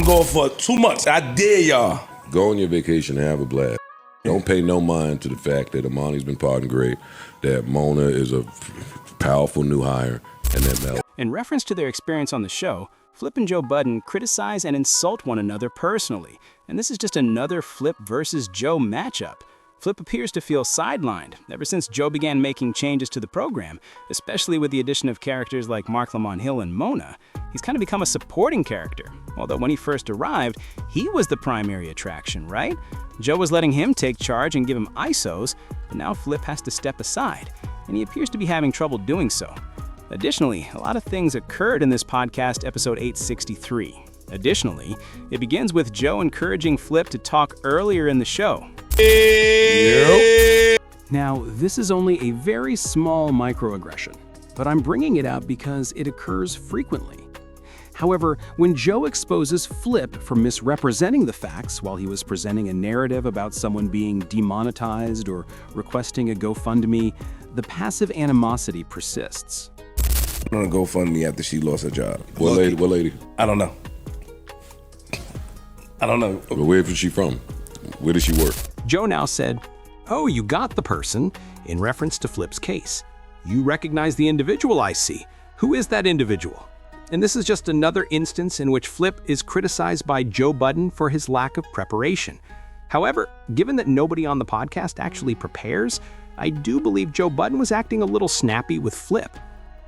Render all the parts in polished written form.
I'm going for 2 months. I dare y'all. Go on your vacation and have a blast. Don't pay no mind to the fact that Amani's been parting great, that Mona is a powerful new hire, and that Mel. In reference to their experience on the show, Flip and Joe Budden criticize and insult one another personally, and this is just another Flip versus Joe matchup. Flip appears to feel sidelined ever since Joe began making changes to the program, especially with the addition of characters like Mark Lamont Hill and Mona. He's kind of become a supporting character, although when he first arrived, he was the primary attraction, right? Joe was letting him take charge and give him ISOs, but now Flip has to step aside, and he appears to be having trouble doing so. Additionally, a lot of things occurred in this podcast, episode 863. Additionally, it begins with Joe encouraging Flip to talk earlier in the show. Yep. Now, this is only a very small microaggression, but I'm bringing it up because it occurs frequently. However, when Joe exposes Flip for misrepresenting the facts while he was presenting a narrative about someone being demonetized or requesting a GoFundMe, the passive animosity persists. I'm gonna GoFundMe after she lost her job. What lady? I don't know. But where is she from? Where does she work? Joe now said, "Oh, you got the person," in reference to Flip's case. "You recognize the individual, I see. Who is that individual?" And this is just another instance in which Flip is criticized by Joe Budden for his lack of preparation. However, given that nobody on the podcast actually prepares, I do believe Joe Budden was acting a little snappy with Flip.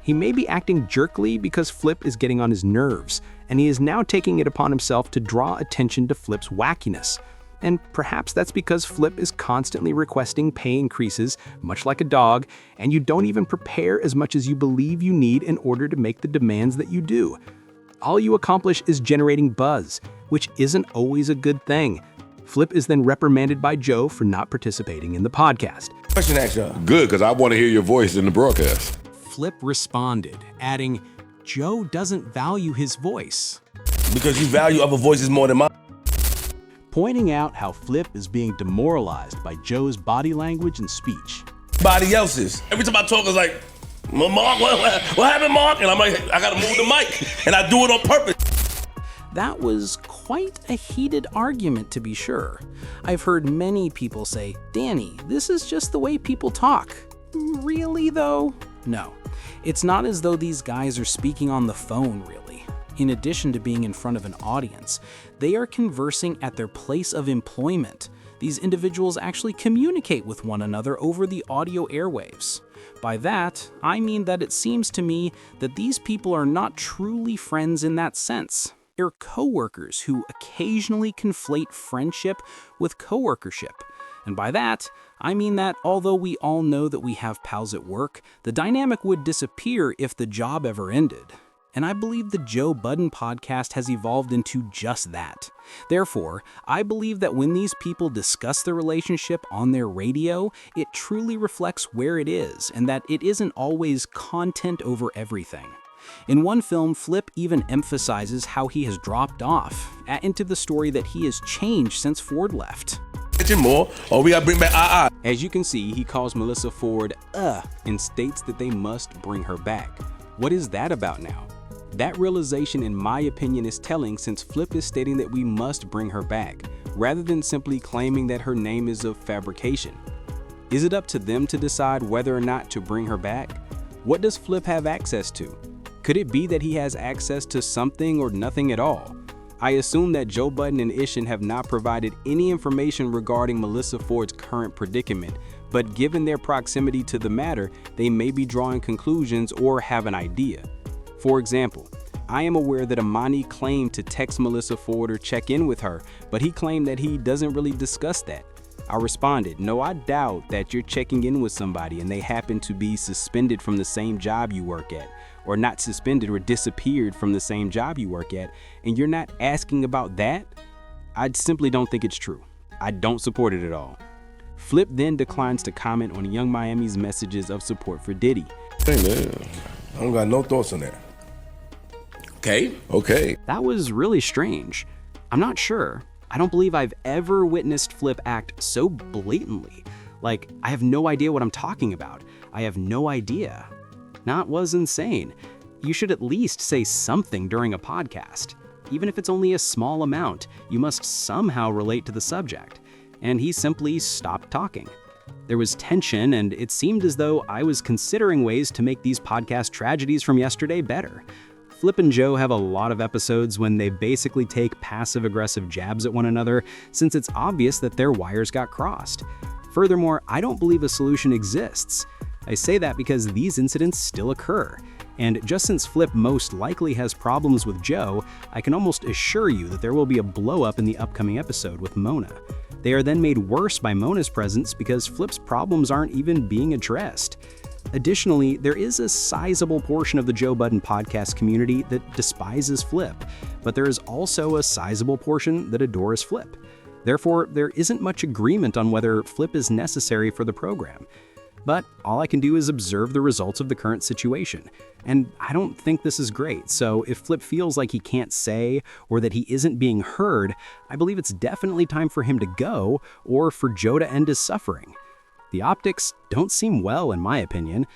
He may be acting jerkily because Flip is getting on his nerves, and he is now taking it upon himself to draw attention to Flip's wackiness. And perhaps that's because Flip is constantly requesting pay increases, much like a dog, and you don't even prepare as much as you believe you need in order to make the demands that you do. All you accomplish is generating buzz, which isn't always a good thing. Flip is then reprimanded by Joe for not participating in the podcast. Question asked y'all. Good, because I want to hear your voice in the broadcast. Flip responded, adding, "Joe doesn't value his voice," Because you value other voices more than mine. pointing out how Flip is being demoralized by Joe's body language and speech. Body else's. Every time I talk, it's like, Mark, what happened, Mark? And I'm like, I gotta move the mic, and I do it on purpose. That was quite a heated argument, to be sure. I've heard many people say, "Danny, this is just the way people talk." Really, though? No. It's not as though these guys are speaking on the phone, really. In addition to being in front of an audience, they are conversing at their place of employment. These individuals actually communicate with one another over the audio airwaves. By that, I mean that it seems to me that these people are not truly friends in that sense. They're coworkers who occasionally conflate friendship with coworkership. And by that, I mean that although we all know that we have pals at work, the dynamic would disappear if the job ever ended. And I believe the Joe Budden podcast has evolved into just that. Therefore, I believe that when these people discuss their relationship on their radio, it truly reflects where it is, and that it isn't always content over everything. In one film, Flip even emphasizes how he has dropped off into the story that he has changed since Ford left. More, or we gotta bring back As you can see, he calls Melissa Ford, and states that they must bring her back. What is that about now? That realization, in my opinion, is telling, since Flip is stating that we must bring her back, rather than simply claiming that her name is a fabrication. Is it up to them to decide whether or not to bring her back? What does Flip have access to? Could it be that he has access to something or nothing at all? I assume that Joe Budden and Ishan have not provided any information regarding Melissa Ford's current predicament, but given their proximity to the matter, they may be drawing conclusions or have an idea. For example, I am aware that Amani claimed to text Melissa Ford or check in with her, but he claimed that he doesn't really discuss that. I responded, "No, I doubt that you're checking in with somebody and they happen to be suspended from the same job you work at, or not suspended or disappeared from the same job you work at, and you're not asking about that?" I simply don't think it's true. I don't support it at all. Flip then declines to comment on Young Miami's messages of support for Diddy. Hey, man. I don't got no thoughts on that. Okay. That was really strange. I'm not sure. I don't believe I've ever witnessed Flip act so blatantly. Like, I have no idea what I'm talking about. I have no idea. That was insane. You should at least say something during a podcast. Even if it's only a small amount, you must somehow relate to the subject. And he simply stopped talking. There was tension, and it seemed as though I was considering ways to make these podcast tragedies from yesterday better. Flip and Joe have a lot of episodes when they basically take passive-aggressive jabs at one another, since it's obvious that their wires got crossed. Furthermore, I don't believe a solution exists. I say that because these incidents still occur. And just since Flip most likely has problems with Joe, I can almost assure you that there will be a blow-up in the upcoming episode with Mona. They are then made worse by Mona's presence because Flip's problems aren't even being addressed. Additionally, there is a sizable portion of the Joe Budden podcast community that despises Flip, but there is also a sizable portion that adores Flip. Therefore, there isn't much agreement on whether Flip is necessary for the program. But all I can do is observe the results of the current situation. And I don't think this is great, so if Flip feels like he can't say or that he isn't being heard, I believe it's definitely time for him to go or for Joe to end his suffering. The optics don't seem well, in my opinion.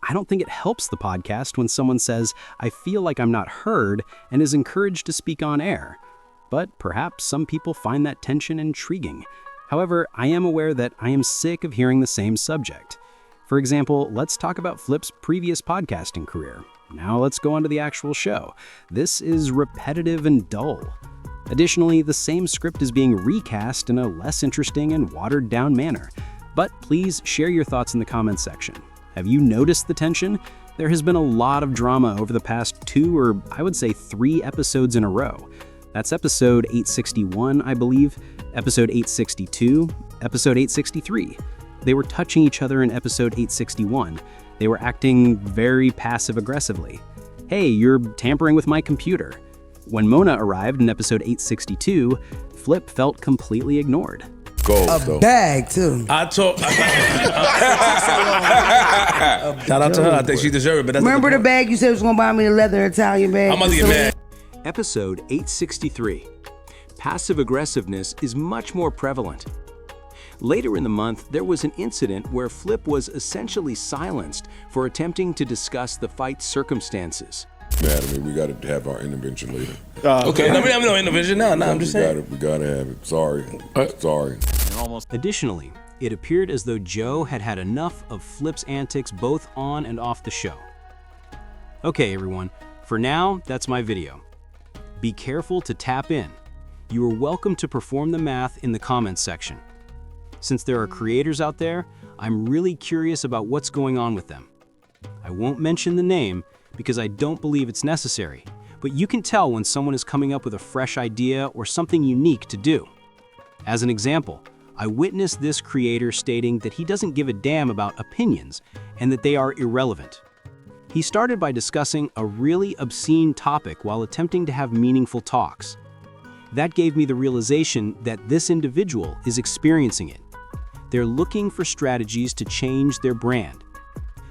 I don't think it helps the podcast when someone says, "I feel like I'm not heard," and is encouraged to speak on air. But perhaps some people find that tension intriguing. However, I am aware that I am sick of hearing the same subject. For example, let's talk about Flip's previous podcasting career. Now let's go on to the actual show. This is repetitive and dull. Additionally, the same script is being recast in a less interesting and watered-down manner. But please share your thoughts in the comments section. Have you noticed the tension? There has been a lot of drama over the past 2 or I would say 3 episodes in a row. That's episode 861, I believe, episode 862, episode 863. They were touching each other in episode 861. They were acting very passive-aggressively. "Hey, you're tampering with my computer." When Mona arrived in episode 862, Flip felt completely ignored. Gold, Bag, too. Shout out to her. I think she deserves it. But that's Remember the bag you said was going to buy me the leather Italian bag? I'm about to get mad. Episode 863. Passive aggressiveness is much more prevalent. Later in the month, there was an incident where Flip was essentially silenced for attempting to discuss the fight's circumstances. Man, I mean, we got to have our intervention later. Okay, no, we have no intervention now. I'm just saying. We got to have it. Sorry. Sorry. Additionally, it appeared as though Joe had had enough of Flip's antics both on and off the show. Okay, everyone, for now, that's my video. Be careful to tap in. You are welcome to perform the math in the comments section. Since there are creators out there, I'm really curious about what's going on with them. I won't mention the name because I don't believe it's necessary, but you can tell when someone is coming up with a fresh idea or something unique to do. As an example, I witnessed this creator stating that he doesn't give a damn about opinions and that they are irrelevant. He started by discussing a really obscene topic while attempting to have meaningful talks. That gave me the realization that this individual is experiencing it. They're looking for strategies to change their brand.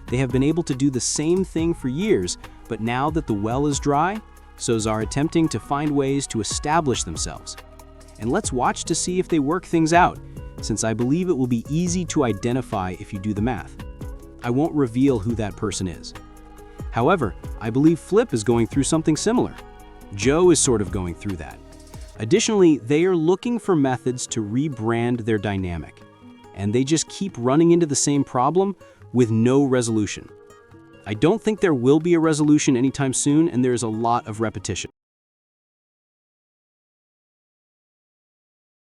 They have been able to do the same thing for years, but now that the well is dry, so's are attempting to find ways to establish themselves. And let's watch to see if they work things out, since I believe it will be easy to identify if you do the math. I won't reveal who that person is. However, I believe Flip is going through something similar. Joe is sort of going through that. Additionally, they are looking for methods to rebrand their dynamic, and they just keep running into the same problem with no resolution. I don't think there will be a resolution anytime soon, and there is a lot of repetition.